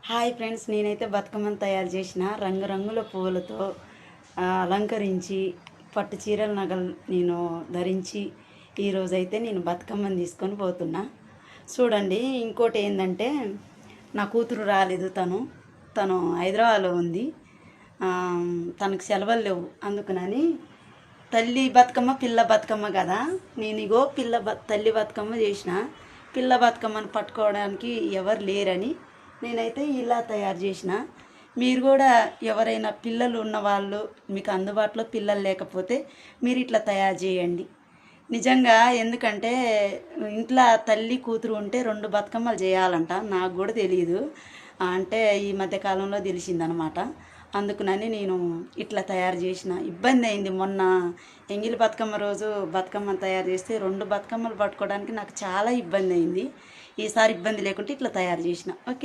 Hi friends, నేనైతే బతుకమ్మను తయారు చేసిన రంగురంగుల పువ్వులతో అలంకరించి పట్టు చీరల నగలు నేను ధరించి ఈరోజైతే నేను బతుకమ్మను తీసుకొని పోతున్నా. చూడండి, ఇంకోటి ఏంటంటే నా కూతురు రాలేదు. తను హైదరాబాద్లో ఉంది. తనకు సెలవులు లేవు. అందుకనని తల్లి బతుకమ్మ పిల్ల బతుకమ్మ కదా, నేను ఇగో తల్లి బతుకమ్మ చేసిన. పిల్ల బతుకమ్మను పట్టుకోవడానికి ఎవరు లేరని నేనైతే ఇలా తయారు చేసిన. మీరు కూడా ఎవరైనా పిల్లలు ఉన్నవాళ్ళు, మీకు అందుబాటులో పిల్లలు లేకపోతే మీరు ఇట్లా తయారు చేయండి. నిజంగా, ఎందుకంటే ఇంట్లో తల్లి కూతురు ఉంటే 2 బతుకమ్మలు చేయాలంట. నాకు కూడా తెలియదు, అంటే ఈ మధ్యకాలంలో తెలిసిందనమాట. అందుకునని నేను ఇట్లా తయారు చేసిన. ఇబ్బంది అయింది. మొన్న ఎంగిలి బతుకమ్మ రోజు బతుకమ్మను తయారు చేస్తే 2 బతుకమ్మలు పట్టుకోవడానికి నాకు చాలా ఇబ్బంది అయింది. ఈసారి ఇబ్బంది లేకుంటే ఇట్లా తయారు చేసిన. ఓకే.